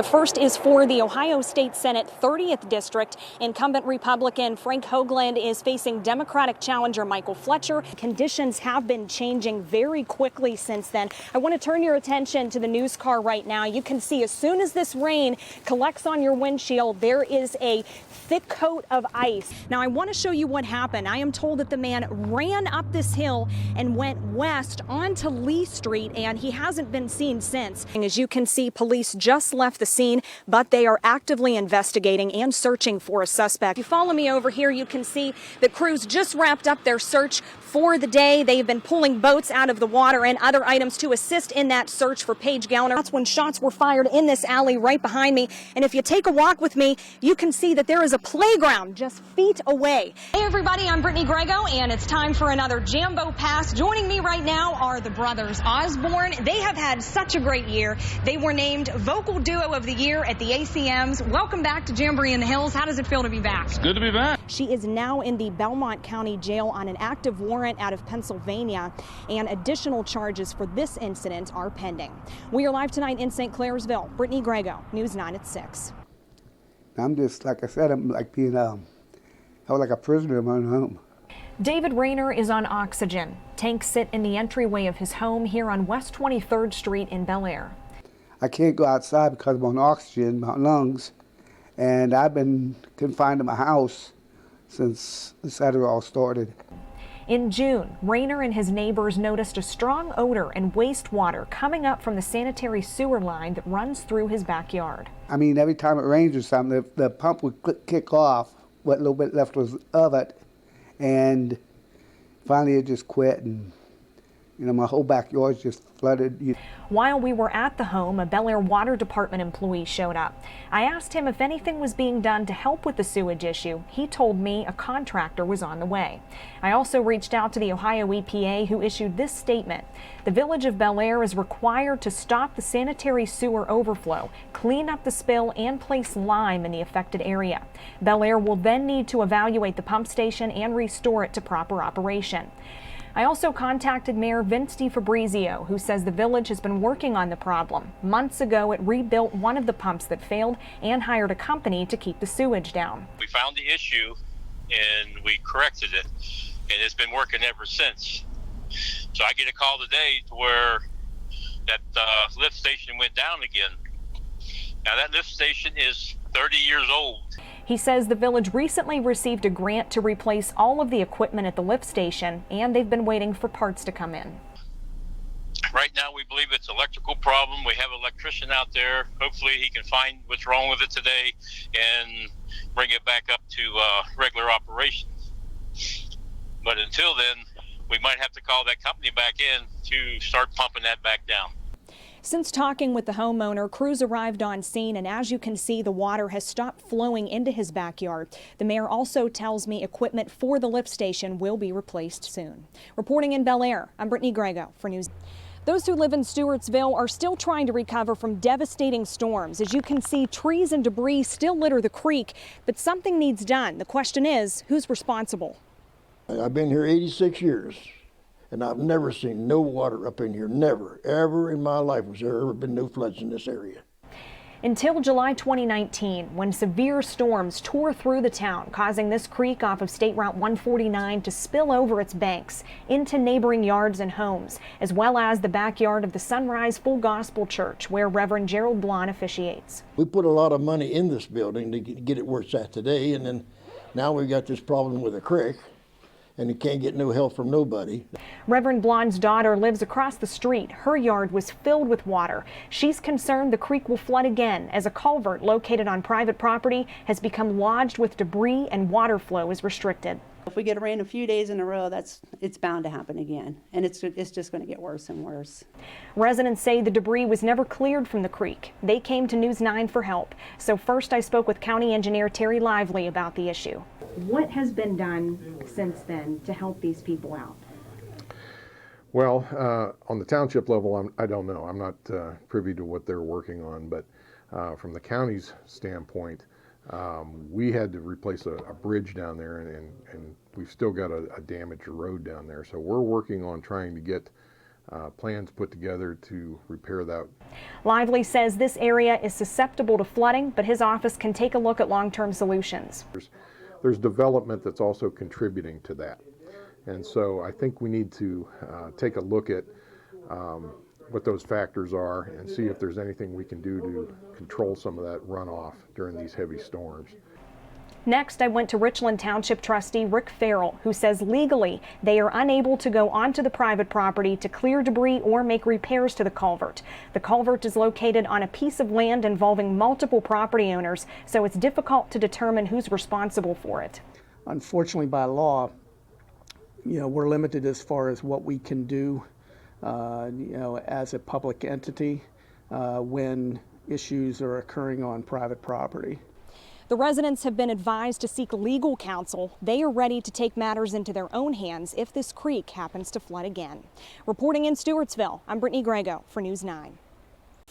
The first is for the Ohio State Senate 30th District. Incumbent Republican Frank Hoagland is facing Democratic challenger Michael Fletcher. Conditions have been changing very quickly since then. I want to turn your attention to the news car right now. You can see as soon as this rain collects on your windshield, there is a thick coat of ice. Now I want to show you what happened. I am told that the man ran up this hill and went west onto Lee Street, and he hasn't been seen since. And as you can see, police just left the scene, but they are actively investigating and searching for a suspect. If you follow me over here, you can see the crews just wrapped up their search for the day. They've been pulling boats out of the water and other items to assist in that search for Paige Gallner. That's when shots were fired in this alley right behind me. And if you take a walk with me, you can see that there is a playground just feet away. Hey everybody, I'm Brittany Grego, and it's time for another Jambo Pass. Joining me right now are the brothers Osborne. They have had such a great year. They were named Vocal Duo of the Year at the ACMs. Welcome back to Jamboree in the Hills. How does it feel to be back? It's good to be back. She is now in the Belmont County Jail on an active warrant out of Pennsylvania, and additional charges for this incident are pending. We are live tonight in St. Clairsville. Brittany Grego, News 9 at 6. I'm just, like I said, I'm like being, I was like a prisoner in my own home. David Rayner is on oxygen. Tanks sit in the entryway of his home here on West 23rd Street in Bel Air. I can't go outside because I'm on oxygen, my lungs, and I've been confined to my house since the Saturday all started. In June, Rayner and his neighbors noticed a strong odor and wastewater coming up from the sanitary sewer line that runs through his backyard. I mean, every time it rains or something, the pump would kick off, what little bit left was of it, and finally it just quit, and my whole backyard's just flooded. While we were at the home, a Bel Air Water Department employee showed up. I asked him if anything was being done to help with the sewage issue. He told me a contractor was on the way. I also reached out to the Ohio EPA, who issued this statement. The village of Bel Air is required to stop the sanitary sewer overflow, clean up the spill, and place lime in the affected area. Bel Air will then need to evaluate the pump station and restore it to proper operation. I also contacted Mayor Vince DeFabrizio, who says the village has been working on the problem. Months ago, it rebuilt one of the pumps that failed and hired a company to keep the sewage down. We found the issue and we corrected it, and it's been working ever since. So I get a call today to where that lift station went down again. Now that lift station is 30 years old. He says the village recently received a grant to replace all of the equipment at the lift station, and they've been waiting for parts to come in. Right now we believe it's an electrical problem. We have an electrician out there. Hopefully he can find what's wrong with it today and bring it back up to regular operations. But until then, we might have to call that company back in to start pumping that back down. Since talking with the homeowner, crews arrived on scene, and as you can see, the water has stopped flowing into his backyard. The mayor also tells me equipment for the lift station will be replaced soon. Reporting in Bel Air, I'm Brittany Grego for News. Those who live in Stewartsville are still trying to recover from devastating storms. As you can see, trees and debris still litter the creek, but something needs done. The question is, who's responsible? I've been here 86 years. And I've never seen no water up in here, never, ever in my life was there ever been no floods in this area. Until July 2019, when severe storms tore through the town, causing this creek off of State Route 149 to spill over its banks into neighboring yards and homes, as well as the backyard of the Sunrise Full Gospel Church, where Reverend Gerald Blon officiates. We put a lot of money in this building to get it where it's at today, and then now we've got this problem with the creek. And you can't get no help from nobody. Reverend Blonde's daughter lives across the street. Her yard was filled with water. She's concerned the creek will flood again as a culvert located on private property has become lodged with debris and water flow is restricted. If we get a rain a few days in a row, it's bound to happen again, and it's just going to get worse and worse. Residents say the debris was never cleared from the creek. They came to News 9 for help. So first I spoke with County Engineer Terry Lively about the issue. What has been done since then to help these people out? Well, on the township level, I don't know. I'm not privy to what they're working on, but from the county's standpoint, we had to replace a bridge down there, and we've still got a damaged road down there. So we're working on trying to get plans put together to repair that. Lively says this area is susceptible to flooding, but his office can take a look at long-term solutions. There's development that's also contributing to that. And so I think we need to take a look at what those factors are and see if there's anything we can do to control some of that runoff during these heavy storms. Next, I went to Richland Township trustee Rick Farrell, who says legally they are unable to go onto the private property to clear debris or make repairs to the culvert. The culvert is located on a piece of land involving multiple property owners, so it's difficult to determine who's responsible for it. Unfortunately, by law, we're limited as far as what we can do, as a public entity when issues are occurring on private property. The residents have been advised to seek legal counsel. They are ready to take matters into their own hands if this creek happens to flood again. Reporting in Stewartsville, I'm Brittany GREGO for News 9.